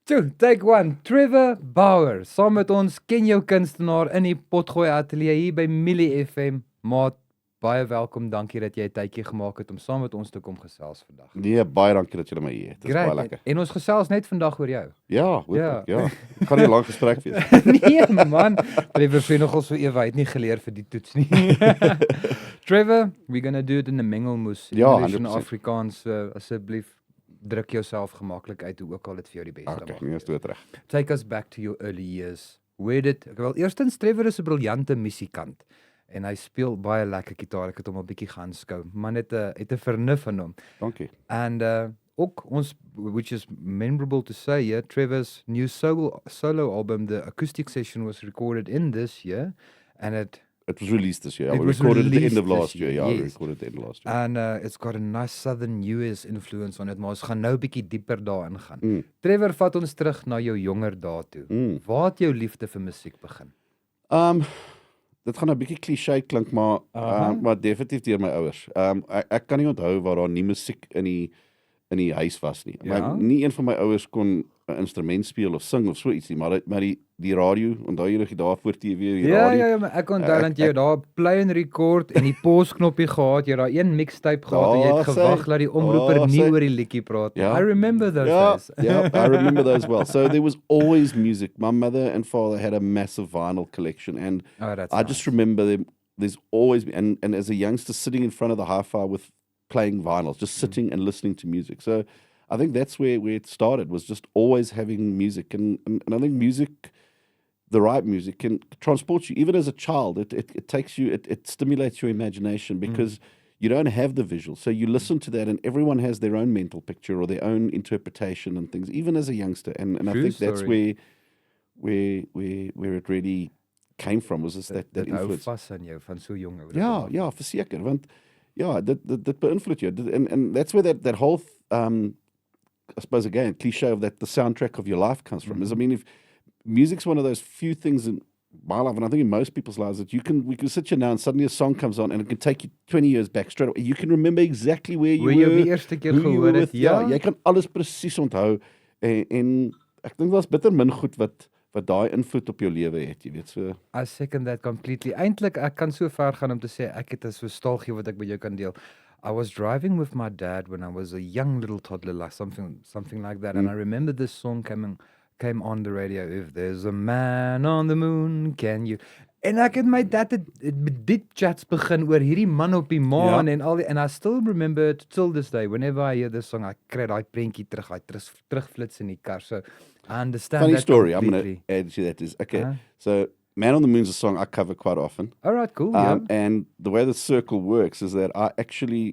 Toe, take one. Trevor Bouwer, saam met ons ken jou kunstenaar in die Potgooi Ateljee hier by MielieFM. Maat, baie welkom. Dankie dat jy 'n tydjie gemaak het om saam met ons te kom gesels vandag. Nee, baie dankie dat julle my hier het. Dit is baie lekker. En ons gesels net vandag oor jou. Ja, hoop Ja. ek, ja. Ek gaan nie 'n lang gesprek wees. Nee man, Trevor sê nogal so ewe, hy het nie geleer vir die toets nie. Trevor, we're gonna do it in 'n mengelmoes. Ja, English en 100%. Afrikaans, asseblief druk jouself gemaklik uit, hoe ook al dit vir jou die beste Okay, maak. nee, is dit reg. Take us back to your early years. Eerstens, Trevor is 'n briljante musikant en hy speel baie lekker gitaar. Ek het hom 'n bietjie gaan skou, man het 'n vernuf in hom. Dankie. And ook ons, which is memorable to say, yeah, Trevor's new solo album, the acoustic session was recorded in this year, and It was released this year. It We was recorded at the end released of last this year. year, Yeah, we yes. recorded at the end of last year. and it's got a nice southern US influence on it, maar ons gaan nou 'n bietjie dieper daarin gaan. Mm. Trevor, vat ons terug na jou jonger dae toe. Mm. Waar het jou liefde vir musiek begin? Dit gaan 'n bietjie cliché klink, maar Aha. maar definitief deur my ouers. Ek kan nie onthou waar daar nie musiek in die huis was nie. Ja? Nie een van my ouers kon 'n instrument speel of sing of so iets nie, maar die radio, onthou jy nog daar voor TV, die radio. Ja, maar ek onthou dat jy daar play en record en die pausknoppie gehad, jy daar een mixtape gehad en jy het Daar gewag sê- dat die omroeper daar nie sê- oor die liedjie praat nie. Ja. I remember those days. Yeah, I remember those well. So there was always music. My mother and father had a massive vinyl collection, and Oh, that's I just remember there's always, and as a youngster sitting in front of the hi-fi with playing vinyls, just sitting and listening to music. So I think that's where it started, was just always having music. And I think music, the right music, can transport you. Even as a child, it takes you, it stimulates your imagination because you don't have the visual. So you listen to that and everyone has their own mental picture or their own interpretation and things, even as a youngster. And I True think that's story. where it really came from, was just that Dit hou influence. vas aan jou van so jong ouderdom. Ja, verseker, want ja, dit beïnvloed jou. And that's where that whole I suppose again, cliche of that the soundtrack of your life comes from. Is, I mean, if music's one of those few things in my life, and I think in most people's lives, that we can sit here now and suddenly a song comes on and it can take you 20 years back straight away. You can remember exactly where you Waar jy were, die eerste keer who you gehoor were het. with. Ja, Ja, jy kan alles presies onthou en ek dink daar's bitter min goed wat daai invloed op jou lewe het, jy weet, so. I second that completely. Eintlik, ek kan so ver gaan om te sê ek het 'n nostalgie wat ek met jou kan deel. I was driving with my dad when I was a young little toddler, like something like that, and I remember this song came on the radio. If there's a man on the moon, can you? En ek het my dad het deep chats begin oor hierdie man op die maan en al die, and I still remember it till this day. Whenever I hear this song, I kry daai prentjie terug, hy terugflits in die kar. So I understand Funny that story, I'm completely. going to add to that is, okay, Uh-huh. so Man on the Moon's a song I cover quite often. All right, cool. Yeah. And the way the circle works is that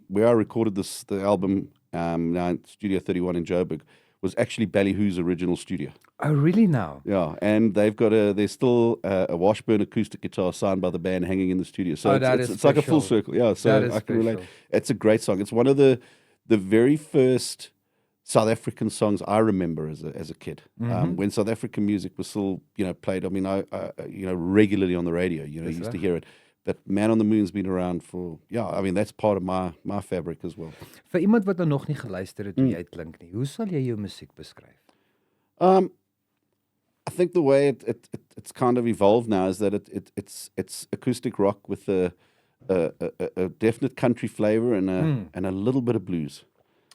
where I recorded the album now in Studio 31 in Joburg, was actually Ballyhoo's original studio. Oh, really now? Yeah, and there's still a Washburn acoustic guitar signed by the band hanging in the studio. So it's like a full circle. Yeah, so That is I can relate. special. It's a great song. It's one of the very first South African songs I remember as a kid, when South African music was still, played. I mean, I regularly on the radio. Dis Used to reg. hear it. But Man on the Moon's been around for, I mean, that's part of my fabric as well. Vir iemand wat nou nog nie geluister het hoe jy dit klink nie, hoe sal jy jou musiek beskryf? I think the way it's kind of evolved now is that it's acoustic rock with a definite country flavor and a little bit of blues.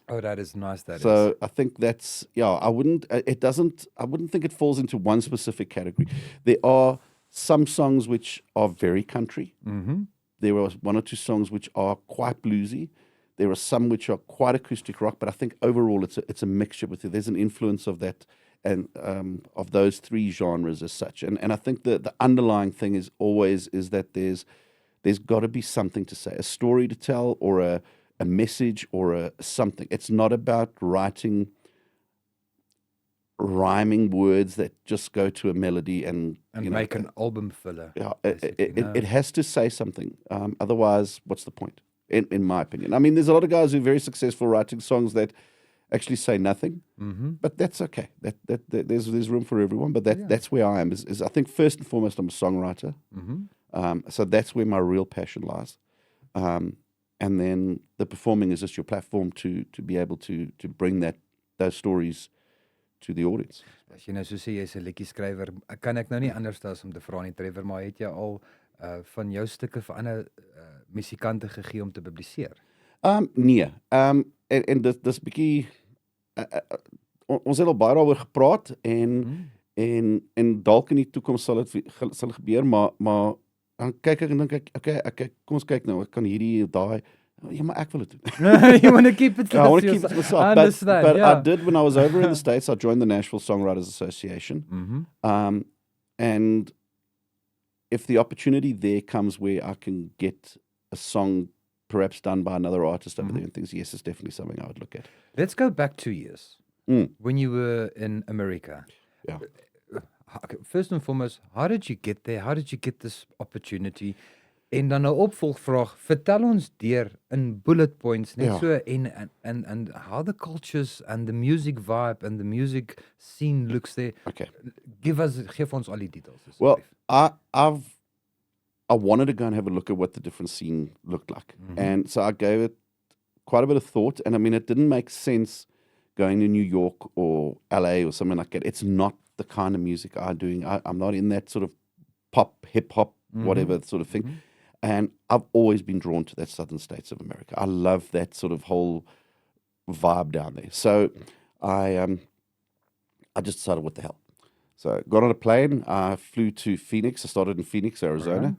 Oh, that is nice. That is. So I think that's, I wouldn't think it falls into one specific category. There are some songs which are very country. There are one or two songs which are quite bluesy. There are some which are quite acoustic rock, but I think overall it's a mixture with it. There's an influence of that and of those three genres as such. And I think the underlying thing is always that there's got to be something to say, a story to tell or a message or a something. It's not about writing rhyming words that just go to a melody and make an album filler. Yeah, basically, no? it has to say something. Otherwise, what's the point? In my opinion, I mean, there's a lot of guys who are very successful writing songs that actually say nothing, but that's okay. That there's room for everyone. But that's where I am. Is I think first and foremost I'm a songwriter. So that's where my real passion lies. And then the performing is just your platform to be able to bring those stories to the audience. As jy nou so sê jy's 'n liedjie skrywer, kan ek nou nie anders as om te vra nie, Trevor, maar het jy al van jou stukke vir ander musikante gegee om te publiseer? Nee. En dis bietjie ons het al baie daaroor gepraat en dalk in die toekoms sal dit gebeur, maar dan kyk ek en dink ek, okay, kom ons kyk nou, ek kan hierdie daai. Ja, maar ek wil dit doen. You want to keep it to I want to keep it to myself. I understand, But yeah. I did when I was over in the States. I joined the Nashville Songwriters Association. And if the opportunity there comes where I can get a song perhaps done by another artist over there and things, yes, it's definitely something I would look at. Let's go back 2 years. When you were in America. Yeah. Okay, first and foremost, how did you get there? How did you get this opportunity? En dan 'n opvolgvraag, vertel ons deur in bullet points net so and how the cultures and the music vibe and the music scene looks there. Okay. Geef ons al die details. Well, I wanted to go and have a look at what the different scene looked like. And so I gave it quite a bit of thought, and I mean it didn't make sense going to New York or LA or something like that. It's not the kind of music I'm doing. I'm not in that sort of pop, hip hop, whatever sort of thing. And I've always been drawn to that southern states of America. I love that sort of whole vibe down there. So I just decided, what the hell? So got on a plane. I flew to Phoenix. I started in Phoenix, Arizona.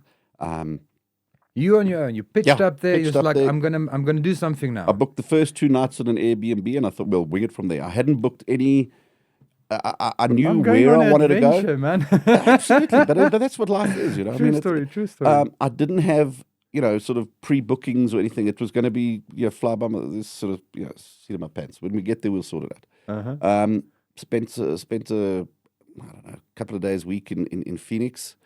You on your own. You pitched up there. You're like, there. I'm gonna do something now. I booked the first 2 nights on an Airbnb, and I thought, well, wing it from there. I hadn't booked any. I knew where I wanted to go. Man. Absolutely, but that's what life is, you know. True story. I didn't have, sort of pre-bookings or anything. It was going to be, fly by this sort of, seat in my pants. When we get there, we'll sort it out. Spent a I don't know, couple of days, week in Phoenix.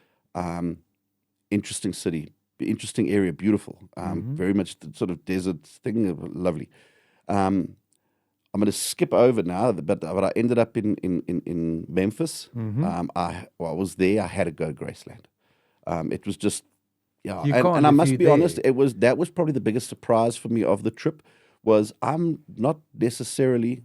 Interesting city, interesting area, beautiful. Very much the sort of desert thing, lovely. I'm going to skip over now, but I ended up in Memphis. I was there. I had to go to Graceland. It was just, and I must be honest, that was probably the biggest surprise for me of the trip. Was I'm not necessarily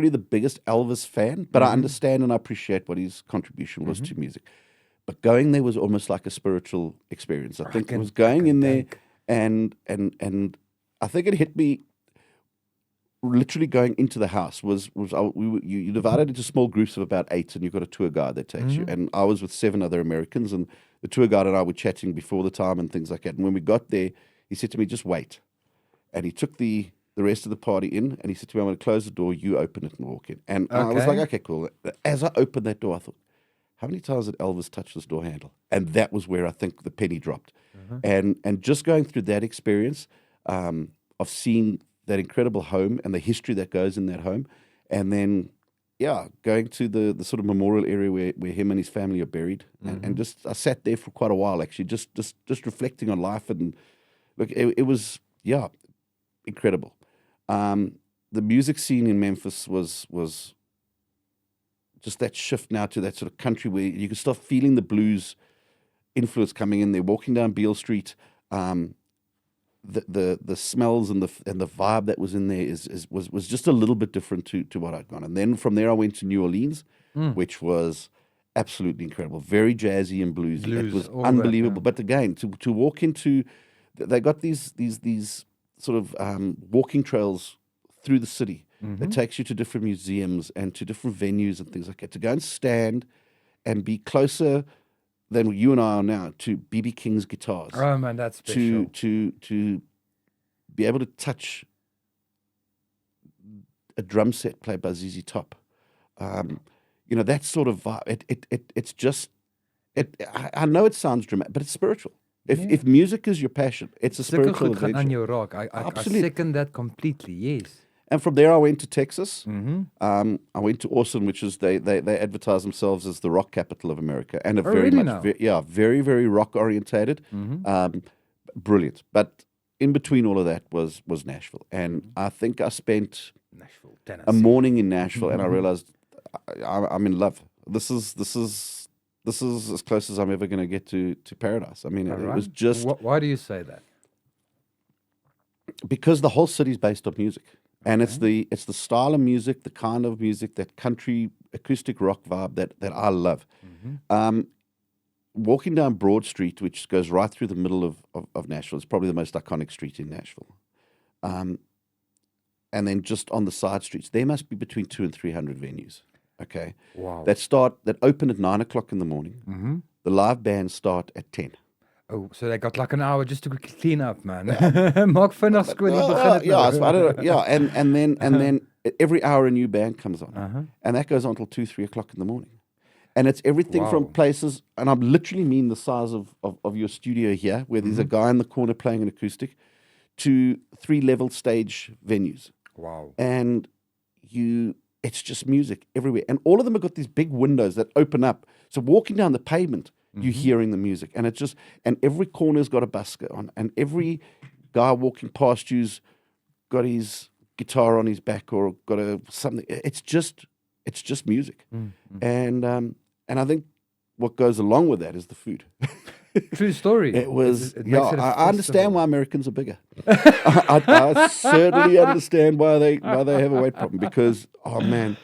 the biggest Elvis fan, but I understand and I appreciate what his contribution was to music. But going there was almost like a spiritual experience. I think it was going in there, and I think it hit me. Literally going into the house you divided into small groups of about 8, and you've got a tour guide that takes you. And I was with 7 other Americans, and the tour guide and I were chatting before the time and things like that. And when we got there, he said to me, "Just wait," and he took the rest of the party in, and he said to me, "I'm going to close the door. You open it and walk in." And I was like, "Okay, cool." As I opened that door, I thought, how many times did Elvis touch this door handle? And that was where I think the penny dropped. And just going through that experience of seeing that incredible home and the history that goes in that home, and then, going to the sort of memorial area where him and his family are buried, and just I sat there for quite a while, actually, just reflecting on life, and look, it was incredible. The music scene in Memphis was just that shift now to that sort of country where you can start feeling the blues influence coming in there. Walking down Beale Street, the smells and the vibe that was in there was just a little bit different to what I'd gone. And then from there I went to New Orleans, which was absolutely incredible, very jazzy and bluesy. It was unbelievable. But again, to walk into, they got these sort of walking trails through the city. That takes you to different museums and to different venues and things like that. To go and stand and be closer than you and I are now to B.B. King's guitars. Oh man, that's special. To be able to touch a drum set played by ZZ Top. That sort of vibe. It's just. I know it sounds dramatic, but it's spiritual. If music is your passion, it's a spiritual adventure. I second that completely. Yes. And from there, I went to Texas. I went to Austin, which is they advertise themselves as the rock capital of America, and very, very rock orientated, brilliant. But in between all of that was Nashville, and I think I spent a morning in Nashville, and I realized I'm in love. This is as close as I'm ever going to get to paradise. I mean, it was just. Why do you say that? Because the whole city is based on music, and it's the style of music, the kind of music, that country acoustic rock vibe that I love. Walking down Broad Street, which goes right through the middle of Nashville, it's probably the most iconic street in Nashville. And then just on the side streets, there must be between 200 and 300 venues. Okay, Wow. that open at 9 o'clock in the morning. The live bands start at 10. Oh, so they got like an hour just to quickly clean up, man. Maak vinnig skoon, jy begin dit Yeah, nou. so I don't know, yeah, and then every hour a new band comes on, and that goes on till 2, 3 o'clock in the morning, and it's everything from Wow. places, and I literally mean the size of your studio here, where there's a guy in the corner playing an acoustic, to 3-level stage venues, Wow. and it's just music everywhere, and all of them have got these big windows that open up. So walking down the pavement, you're hearing the music, and and every corner's got a busker on, and every guy walking past you's got his guitar on his back or got something. It's just music, and I think what goes along with that is the food. True story. It was, It makes it a I understand festival. why Americans are bigger. I certainly understand why they have a weight problem, because, oh man,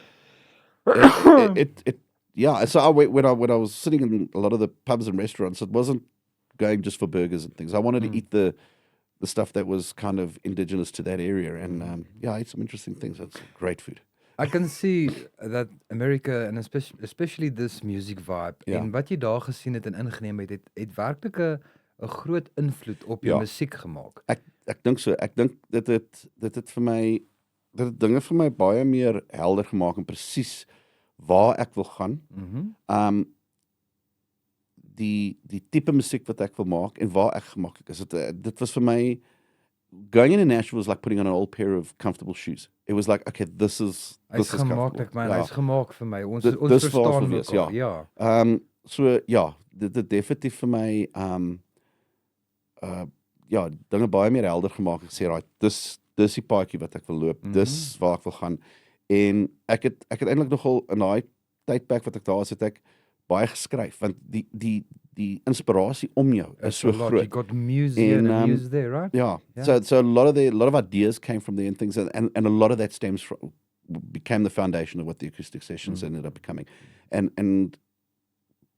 yeah. So when I was sitting in a lot of the pubs and restaurants, it wasn't going just for burgers and things. I wanted to eat the stuff that was kind of indigenous to that area, and I ate some interesting things. It's great food. I can see that America, and especially this music vibe, Ja. en wat jy daar gesien het en ingeneem het werklik 'n groot invloed op jou Ja. musiek gemaak. Ek dink so. Ek dink dit het vir my dinge vir my baie meer helder gemaak en presies waar ek wil gaan. Die tipe musiek wat ek wil maak en waar ek gemaklik is. Dit was vir my, going into Nashville was like putting on an old pair of comfortable shoes. It was like, okay, this is Hy's comfortable. gemaaklik, man. Ja. Hy's gemaak vir my. Ons Dis waar verstaan ons wil wees, mekaar. ja. Ja. So ja, dit definitief vir my dinge baie meer helder gemaak. Ek sê, right, dis die paadjie wat ek wil loop. Dis waar ek wil gaan. En ek het eintlik nogal in daai tydperk wat ek daar was, het ek baie geskryf, want die inspirasie om jou is so a lot. groot. You got music and music there, right? Yeah. Yeah. So a lot of ideas came from there and things, and a lot of that became the foundation of what the acoustic sessions ended up becoming.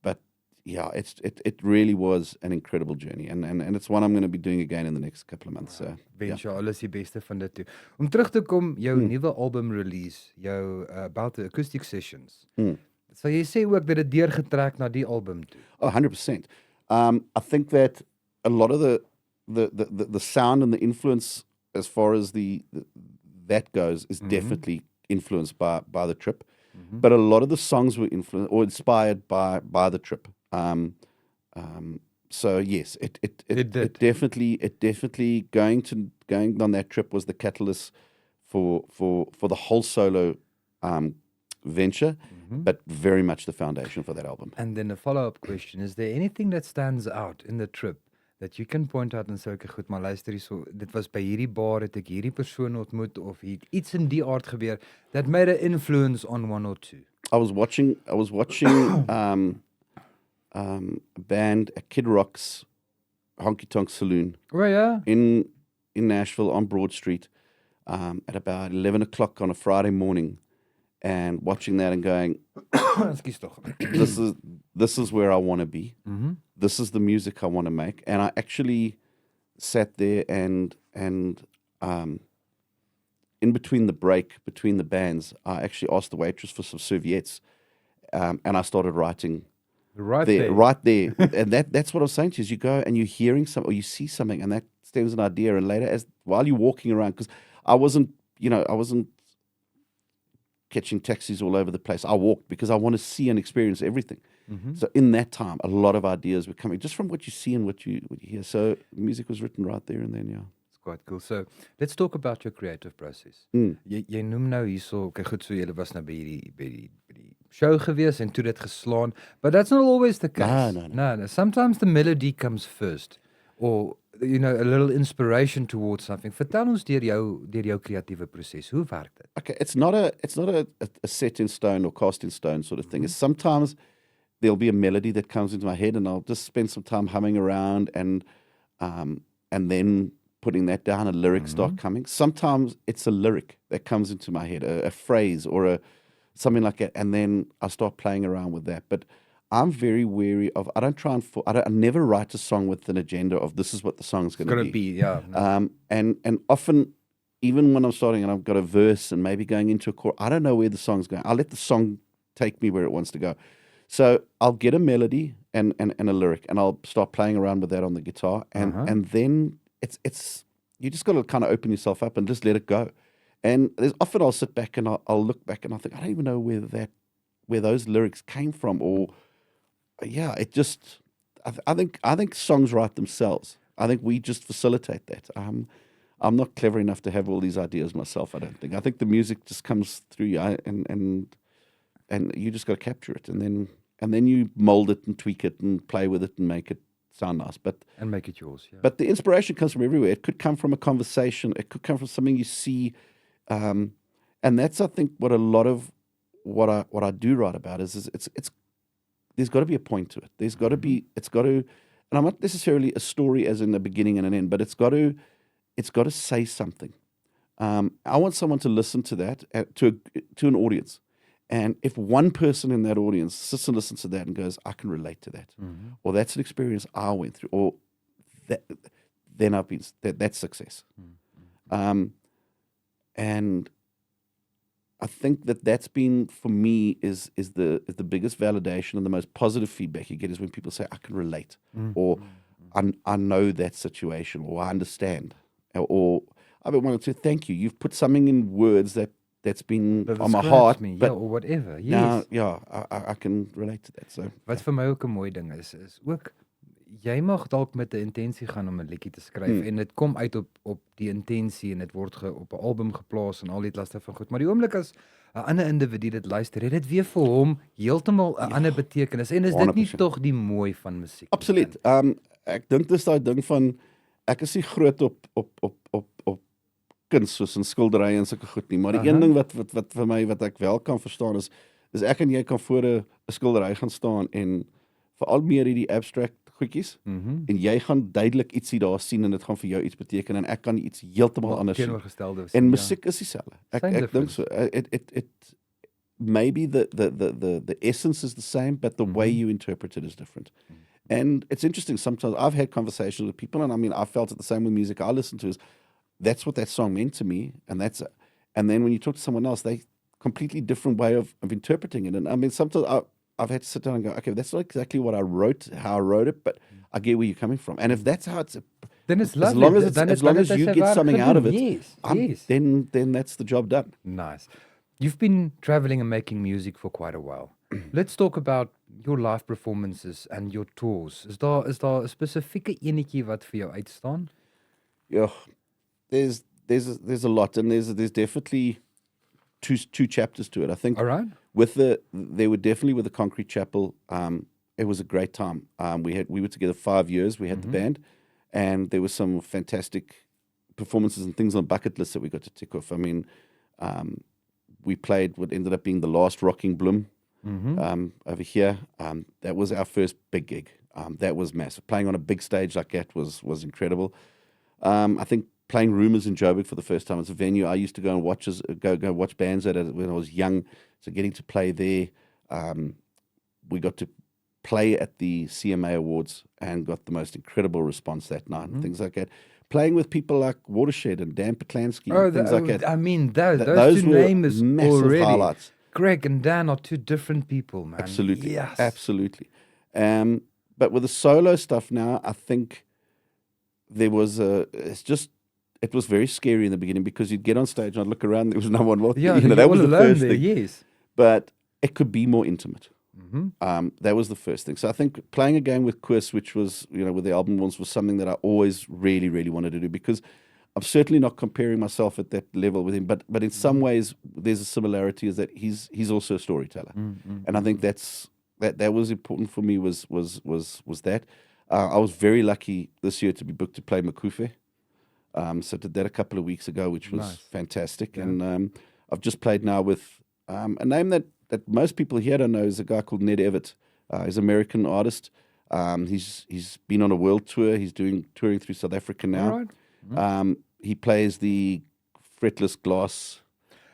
But yeah, it really was an incredible journey, and it's one I'm going to be doing again in the next couple of months. So Wens jou alles die beste van dit toe. Om terug te kom, jou nuwe album release, jou About the Acoustic Sessions. Sal jy sê ook dat dit deurgetrek na die album toe? Oh, 100%. I think that a lot of the sound and the influence, as far as that goes, is definitely influenced by the trip. But a lot of the songs were influenced or inspired by the trip. So yes, it definitely going on that trip was the catalyst for the whole solo venture, but very much the foundation for that album. And then a follow-up question, is there anything that stands out in the trip that you can point out en sê, okay, goed, maar luister hierso, dit was by hierdie bar, het ek hierdie persoon ontmoet, of het iets in die aard gebeur that made an influence on one or two? I was watching a band at Kid Rock's Honky Tonk Saloon Oh yeah? in Nashville on Broad Street at about 11 o'clock on a Friday morning, and watching that and going, Ekskuus tog. this is where I want to be. This is the music I want to make. And I actually sat there and in between the break, between the bands, I actually asked the waitress for some serviettes, and I started writing Right there. And that's what I was saying to you, is you go and you're hearing something, or you see something, and that stems an idea, and later, while you're walking around, because I wasn't catching taxis all over the place. I walked because I want to see and experience everything. So in that time, a lot of ideas were coming just from what you see and what you hear. So music was written right there and then, yeah. It's quite cool. So, let's talk about your creative process. Jy noem nou hierso, okay, goed, so julle was nou by die show gewees en toe dit geslaan, but that's not always the case. No. Sometimes the melody comes first, or a little inspiration towards something. Vertel ons deur jou kreatiewe proses. Hoe werk dit? Okay, it's not a set in stone or cast in stone sort of thing. It's sometimes there'll be a melody that comes into my head, and I'll just spend some time humming around and then putting that down, a lyric start coming. Sometimes it's a lyric that comes into my head, a phrase or something like that, and then I start playing around with that. But I'm very wary of. I don't try and. I never write a song with an agenda of this is what the song's going to be. Yeah. No. And often, even when I'm starting and I've got a verse and maybe going into a chorus, I don't know where the song's going. I'll let the song take me where it wants to go. So I'll get a melody and a lyric, and I'll start playing around with that on the guitar, and then it's you just got to kind of open yourself up and just let it go. And there's often I'll sit back and I'll look back and I'll think I don't even know where those lyrics came from, or it just I think songs write themselves. I think we just facilitate that. I'm not clever enough to have all these ideas myself. I don't think. I think the music just comes through you, and you just got to capture it, and then you mold it and tweak it and play with it and make it sound nice. And make it yours. Yeah. But the inspiration comes from everywhere. It could come from a conversation. It could come from something you see, and that's I think what a lot of what I do write about is it's there's got to be a point to it. There's got to be and I'm not necessarily a story as in a beginning and an end, but it's got to say something. I want someone to listen to that to an audience. And if one person in that audience sits and listens to that and goes, I can relate to that, or that's an experience I went through, or then that's success. And I think that's been for me is the biggest validation and the most positive feedback you get is when people say I can relate, or I know that situation, or I understand, or I've been wanting to thank you. You've put something in words that's been on my heart, or whatever. Now, Yes. I can relate to that. So Wat vir my ook 'n mooi ding is ook jy mag dalk met 'n intensie gaan om 'n liedjie te skryf en dit kom uit op die intensie en dit word op 'n album geplaas en al die laste van goed. Maar die oomblik as 'n ander individu dit luister, het dit weer vir hom heeltemal 'n ander betekenis. En is dit nie 100%. tog die mooi van musiek? absoluut. Ek dink dis daai ding van ek is nie groot op kuns soos in skilderye en sulke goed nie, maar die een ding wat vir my wat ek wel kan verstaan is ek en jy kan voor 'n skildery gaan staan en veral meer hierdie abstract goedjies en jy gaan duidelik ietsie daar sien en dit gaan vir jou iets beteken en ek kan iets heeltemal anders sien. Teenoorgestelde En musiek is dieselfde. Ek dink so. It maybe the essence is the same, but the way you interpret it is different. And it's interesting. Sometimes I've had conversations with people, and I mean, I felt it the same with music I listen to. Is that's what that song meant to me, and then when you talk to someone else, they completely different way of interpreting it. And I mean, sometimes I've had to sit down and go, okay, that's not exactly what how I wrote it, but I get where you're coming from. And if that's how it's, then it's lovely. As long as you get something out of it, yes. then that's the job done. Nice. You've been traveling and making music for quite a while. Let's talk about your live performances and your tours. Is daar 'n spesifieke enetjie wat vir jou uitstaan? Yeah, there's a lot, and there's definitely two chapters to it. I think. All right. They were definitely with the Concrete Chapel. It was a great time. We were together 5 years. We had the band, and there were some fantastic performances and things on bucket lists that we got to tick off. I mean, we played what ended up being the last Rocking Bloom over here. That was our first big gig. That was massive. Playing on a big stage like that was incredible. I think playing Rumours in Joburg for the first time. It's a venue I used to go and go watch bands at when I was young. So getting to play there, we got to play at the CMA Awards and got the most incredible response that night and things like that. Playing with people like Watershed and Dan Patlansky and things like that. I mean, those two names massive already. Highlights. Greg and Dan are two different people, man. Absolutely. Yes. Absolutely. But with the solo stuff now, I think there was it was very scary in the beginning because you'd get on stage and I'd look around, there was no one walking. Yeah, that was the first there, thing. Yes. But it could be more intimate. That was the first thing. So I think playing again with Chris, which was, with the album was something that I always really, really wanted to do because I'm certainly not comparing myself at that level with him, but in some ways there's a similarity is that he's also a storyteller. And I think that was important for me was that. I was very lucky this year to be booked to play Makufe. So did that a couple of weeks ago, which was fantastic. Yeah. And I've just played now with a name that most people here don't know is a guy called Ned Evett. He's an American artist. He's been on a world tour. He's touring through South Africa now. Right. He plays the fretless glass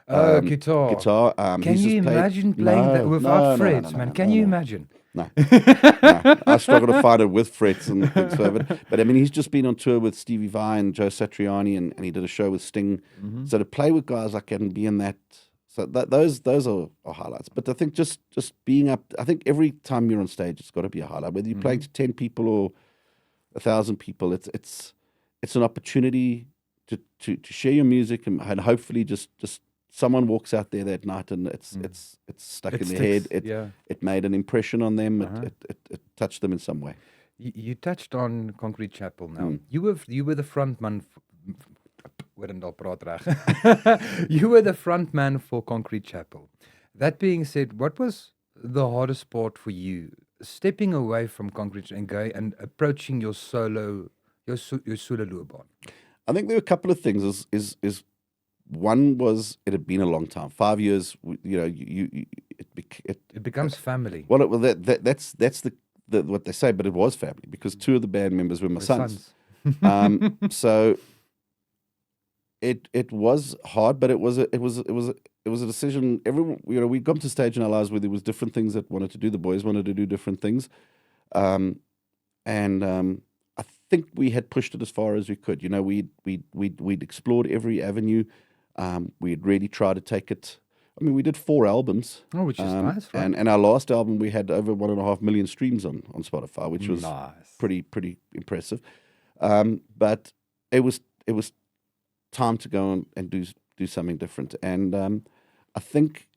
guitar. guitar. Can He's you just played- imagine playing that No, without no, frets, no, man? no, Can no, you no. imagine? No, no. I struggle to find it with frets and things like that. But I mean, he's just been on tour with Stevie Vai and Joe Satriani, and he did a show with Sting. So to play with guys like that and be in that, so those are highlights. But I think just being up, I think every time you're on stage, it's got to be a highlight. Whether you're playing to 10 people or 1,000 people, it's an opportunity to share your music and hopefully just someone walks out there that night and it's stuck It in their sticks, head. yeah. It made an impression on them. It touched them in some way. You touched on Concrete Chapel now. You were the front man. You were the front man for Concrete Chapel. That being said, what was the hardest part for you, stepping away from Concrete and going and approaching your solo loopbaan? I think there were a couple of things. Is one was it had been a long time, 5 years. It becomes family. Well, that's the what they say, but it was family because two of the band members were my sons. So it was hard, but it was a decision. Everyone, we'd come to a stage in our lives where there was different things that wanted to do. The boys wanted to do different things, and I think we had pushed it as far as we could. We'd explored every avenue. We had really tried to take it. I mean, we did 4 albums. Oh, which is nice, right? And our last album, we had over 1.5 million streams on Spotify, which was nice. pretty impressive. But it was time to go and do something different. And I think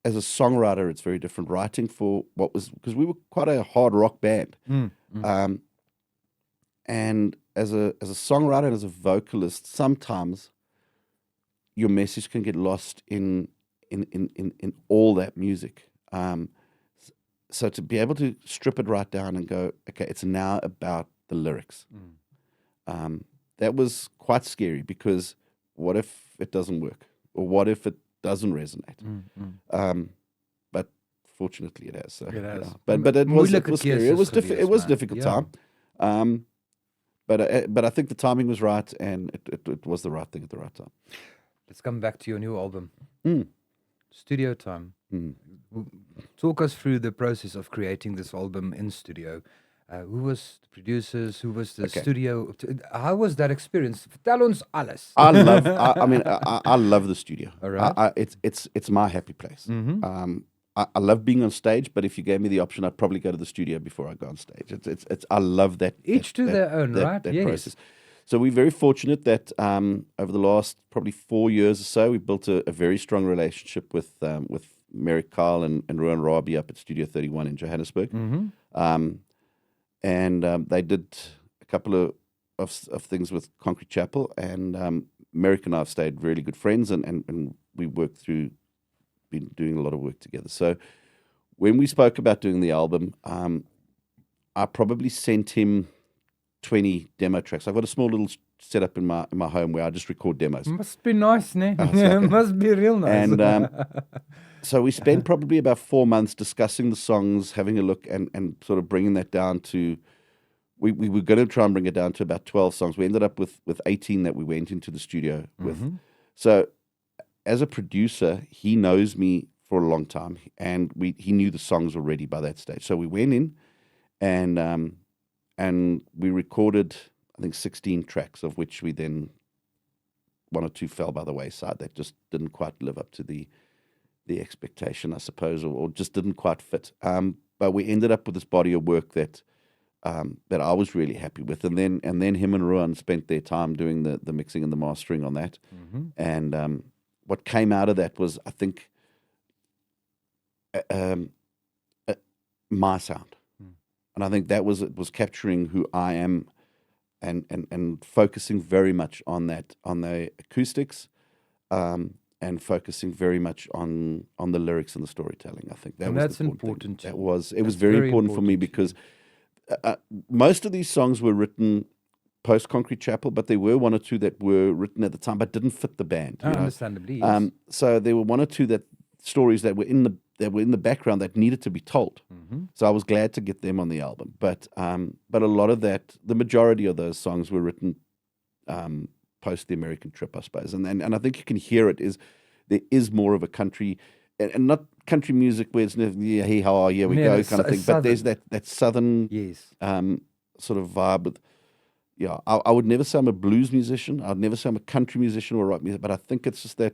as a songwriter, it's very different. Writing for because we were quite a hard rock band. And as a songwriter and as a vocalist, sometimes your message can get lost in all that music. So to be able to strip it right down and go, okay, it's now about the lyrics. That was quite scary because what if it doesn't work? Or what if it doesn't resonate? But fortunately it has. So, It has. But it was scary. It was a difficult time. But I think the timing was right and it was the right thing at the right time. Let's come back to your new album. Studio time. Talk us through the process of creating this album in studio. Who was the producers? Who was the studio? How was that experience? Vertel ons alles. I love the studio. All right. It's my happy place. I love being on stage, but if you gave me the option, I'd probably go to the studio before I go on stage. I love that. Each to their own, right? That Yes. process. So we're very fortunate that over the last probably 4 years or so, we built a very strong relationship with Merrick Kyle and Ruan Rabi up at Studio 31 in Johannesburg. And they did a couple of things with Concrete Chapel, and Merrick and I have stayed really good friends, and we been doing a lot of work together. So when we spoke about doing the album, I probably sent him 20 demo tracks. I've got a small little setup in my home where I just record demos. Must be nice, ne? Must be real nice. And so we spent probably about 4 months discussing the songs, having a look, and sort of bringing that down to. We were going to try and bring it down to about 12 songs. We ended up with 18 that we went into the studio with. So as a producer, he knows me for a long time, and he knew the songs already by that stage. So we went in, and we recorded, I think, 16 tracks, of which we then 1 or 2 fell by the wayside. That just didn't quite live up to the expectation, I suppose, or just didn't quite fit. But we ended up with this body of work that I was really happy with, and then him and Ruan spent their time doing the mixing and the mastering on that, and what came out of that was, I think, my sound, and I think that was capturing who I am, and focusing very much on the acoustics, and focusing very much on the lyrics and the storytelling. I think that's important. It was very important for me because most of these songs were written post Concrete Chapel, but there were 1 or 2 that were written at the time but didn't fit the band. Understandably, yes. So there were 1 or 2 stories that were in the background that needed to be told. So I was glad to get them on the album. But a lot of that, the majority of those songs were written post the American trip, I suppose. And I think you can hear it is there is more of a country, and not country music where it's yeah, hey, how are you, we go kind of thing. But there's that southern sort of vibe with. Yeah, I would never say I'm a blues musician. I'd never say I'm a country musician or rock music, but I think it's just that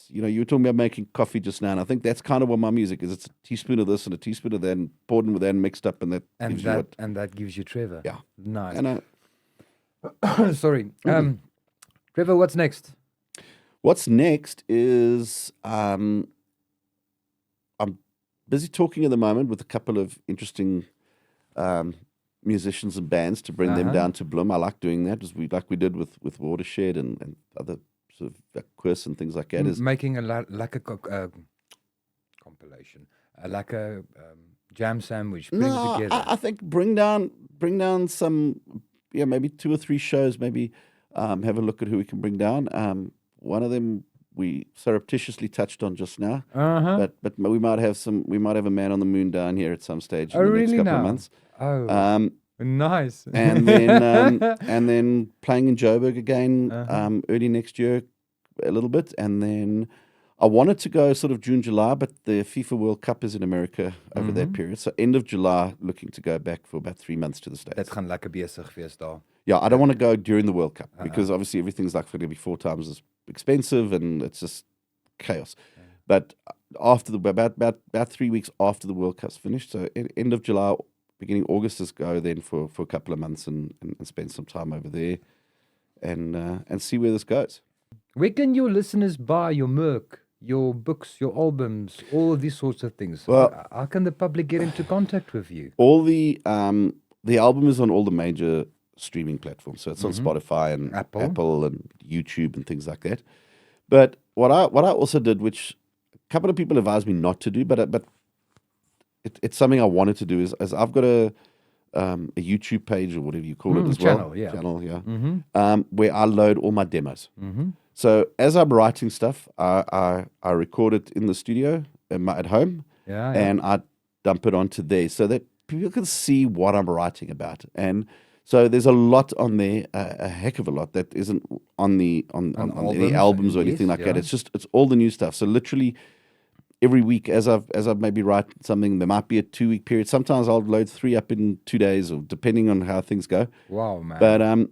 you were talking about making coffee just now, and I think that's kind of what my music is. It's a teaspoon of this and a teaspoon of that, and poured in with that and mixed up, and that gives you Trevor. Yeah, nice. And sorry, Trevor, what's next? What's next is I'm busy talking at the moment with a couple of interesting musicians and bands to bring them down to Bloem. I like doing that, like we did with Watershed and other sort of quiz and things like that. Is making a compilation, like a jam sandwich. Together. I think bring down some, maybe 2 or 3 shows. Maybe have a look at who we can bring down. One of them we surreptitiously touched on just now, but we might have a man on the moon down here at some stage in the next couple of months. Oh, nice. And then playing in Joburg again early next year a little bit, and then I wanted to go sort of June, July, but the FIFA World Cup is in America over that period. So end of July, looking to go back for about 3 months to the States. Dit gaan lekker besig wees daar. Yeah, I don't want to go during the World Cup because obviously everything's like going to be 4 times as expensive and it's just chaos. But after about 3 weeks after the World Cup's finished, so end of July, beginning August, is go then for a couple of months and spend some time over there and see where this goes. Where can your listeners buy your merch, your books, your albums, all of these sorts of things? Well, how can the public get into contact with you? All the album is on all the major streaming platforms, so it's on Spotify and Apple and YouTube and things like that. But what I also did, which a couple of people advised me not to do, but it's something I wanted to do, is I've got a YouTube page or whatever you call it as channel, well. Channel, yeah. Where I load all my demos. So as I'm writing stuff, I record it in the studio at home, and I dump it onto there so that people can see what I'm writing about. And so there's a lot on there, a heck of a lot that isn't on any albums or anything like that. It's all the new stuff. So literally every week, as I've maybe write something, there might be a 2-week period. Sometimes I'll load 3 up in 2 days, or depending on how things go. Wow, man!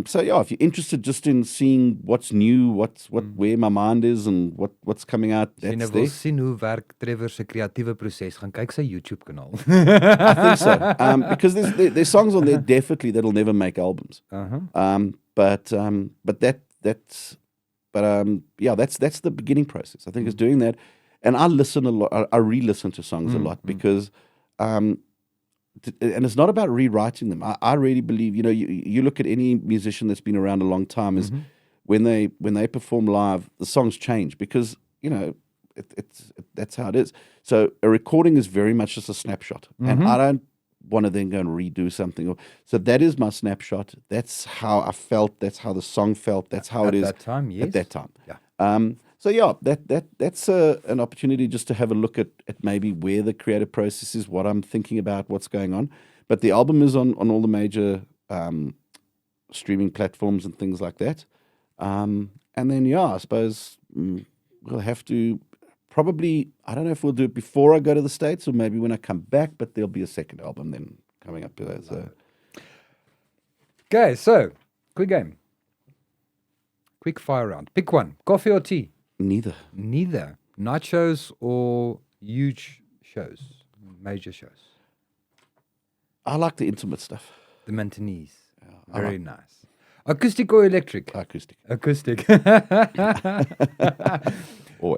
So yeah, if you're interested just in seeing what's new, where my mind is and what's coming out, that's there. Wil sien hoe werk Trevor se kreatiewe proses, gaan kyk sy YouTube kanaal. I think so, because there's songs on there definitely that'll never make albums. That's the beginning process. I think it's doing that, and I listen a lot. I re-listen to songs a lot because. And it's not about rewriting them. I really believe, you look at any musician that's been around a long time, is when they perform live, the songs change because, that's how it is. So a recording is very much just a snapshot. And I don't want to then go and redo something. So that is my snapshot. That's how I felt. That's how the song felt. That's how it is. At that time, yes. At that time. Yeah. So yeah, that's an opportunity just to have a look at maybe where the creative process is, what I'm thinking about, what's going on. But the album is on all the major streaming platforms and things like that. And then I suppose we'll have to probably, I don't know if we'll do it before I go to the States or maybe when I come back, but there'll be a second album then coming up. Okay, so quick game. Quick fire round. Pick one. Coffee or tea? Neither. Night shows or huge shows? Major shows? I like the intimate stuff. The Mantonese. Yeah, very nice. Acoustic or electric? Acoustic.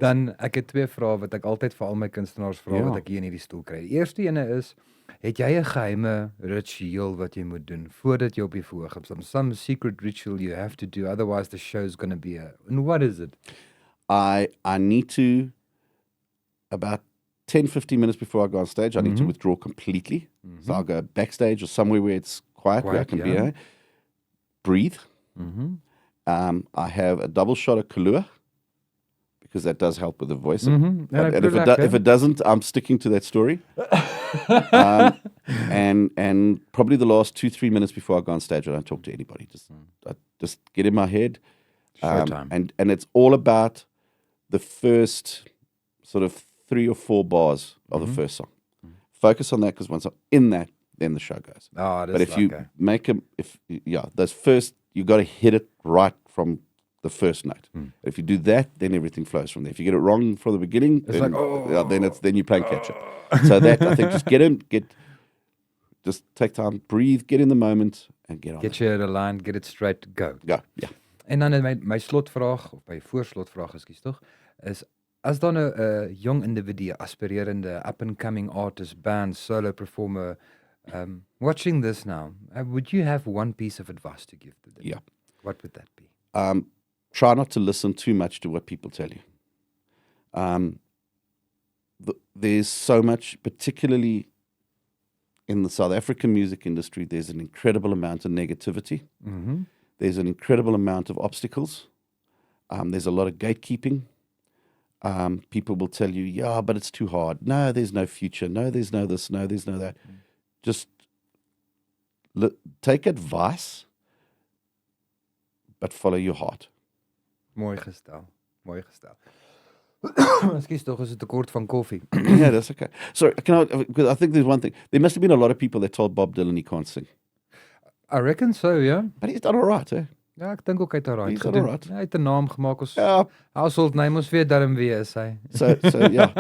Dan, ek het 2 vrae wat ek altyd vir al my kunstenaars vra wat ek hier in hierdie stoel kry. Die eerste ene is, het jy 'n geheime ritueel wat jy moet doen voordat jy op die verhoog gaan? Some secret ritual you have to do, otherwise the show's going to be and what is it? I need to, about 10-15 minutes before I go on stage, I need to withdraw completely. So I'll go backstage or somewhere where it's quiet where I can be. Breathe. I have a double shot of Kahlua because that does help with the voice. En And if it doesn't, I'm sticking to that story. And probably the last 2-3 minutes before I go on stage, I don't talk to anybody. I just get in my head. Showtime. And it's all about the first sort of 3 or 4 bars of the first song. Focus on that, because once I'm in that, then the show goes. Oh, But if you make them, those first, you got to hit it right from the first note. If you do that, then everything flows from there. If you get it wrong from the beginning, It's then, like, then you're playing catch up. So that, I think, just take time, breathe, get in the moment, and get on. Get you aligned, get it straight, go. Go, yeah. En dan my slotvraag, of my voorslotvraag, ekskuus tog, is as dan 'n jong individu, aspirerende, up-and-coming artist, band, solo performer, watching this now, would you have one piece of advice to give to them? Yeah. What would that be? Try not to listen too much to what people tell you. There's so much, particularly in the South African music industry, there's an incredible amount of negativity. There's an incredible amount of obstacles. There's a lot of gatekeeping. People will tell you, yeah, but it's too hard. No, there's no future. No, there's no this. No, there's no that. Just take advice, but follow your heart. Mooi gestel. Mooi gestel. Ekskuus tog, is 'n tekort van koffie. Yeah, that's okay. Sorry, because I think there's one thing. There must have been a lot of people that told Bob Dylan he can't sing. I reckon so, ja. But he's done all right, eh? Ja, ek dink ook hy het alright He's done gedoen. all right. Ja, hy het 'n naam gemaak as Ja. household name, ons weet darm wie is hy. So yeah.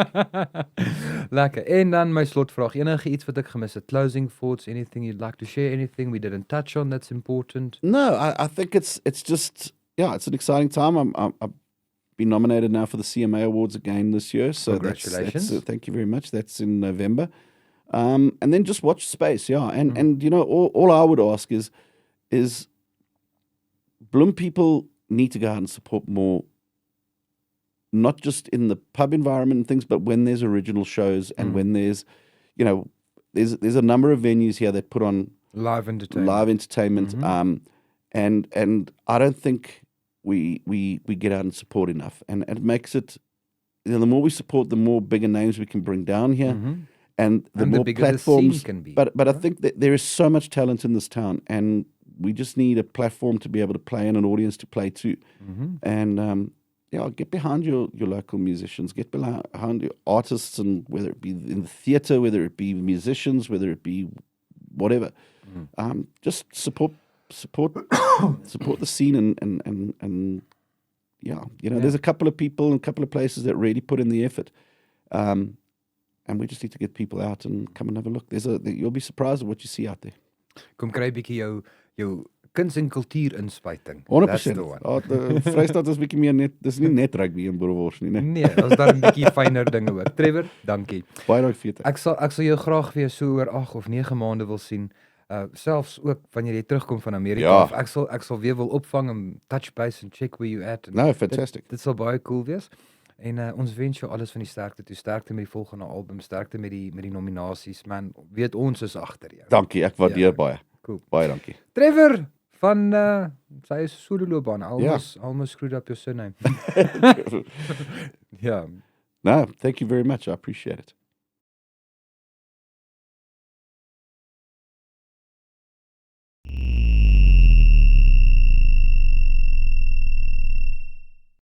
Lekker. En dan my slotvraag, enige iets wat ek gemis het, closing thoughts, anything you'd like to share, anything we didn't touch on that's important? No, I think it's just, it's an exciting time. I've been nominated now for the CMA Awards again this year. So Congratulations. That's thank you very much. That's in November. And then just watch space, And you know, all I would ask is Bloem people need to go out and support more, not just in the pub environment and things, but when there's original shows and when there's, there's a number of venues here that put on Live entertainment. And I don't think we get out and support enough, and it makes it, the more we support, the more bigger names we can bring down here, and the more bigger the platforms scene can be. But I think that there is so much talent in this town, and we just need a platform to be able to play and an audience to play to. And get behind your local musicians, get behind your artists, and whether it be in the theatre, whether it be musicians, whether it be whatever, just support the scene, and there's a couple of people and a couple of places that really put in the effort, and we just need to get people out and come and have a look. You'll be surprised at what you see out there. Kom kry 'n bietjie jou kuns en kultuur inspuiting. 100%. Vrystaat is bietjie meer net, dis nie net rugby en boerewors nie, né? Nee, ons daar 'n bietjie fynere dinge ook. Trevor, dankie. Baie dankie vir jou tyd. Ek sal jou graag weer so oor 8 of 9 maande wil sien. Selfs ook wanneer jy terugkom van Amerika. Ja. Of ek sal weer wil opvang en touch base and check where you at. No, fantastic. Dit sal baie cool wees. En ons wens jou alles van die sterkte toe. Sterkte met die volgende album, sterkte met die nominasies. Man, weet ons is agter jou. Dankie, ek waardeer baie. Cool. Baie dankie. Trevor van sy solo-loopbaan. Almost screwed up your surname. Ja. No, thank you very much. I appreciate it.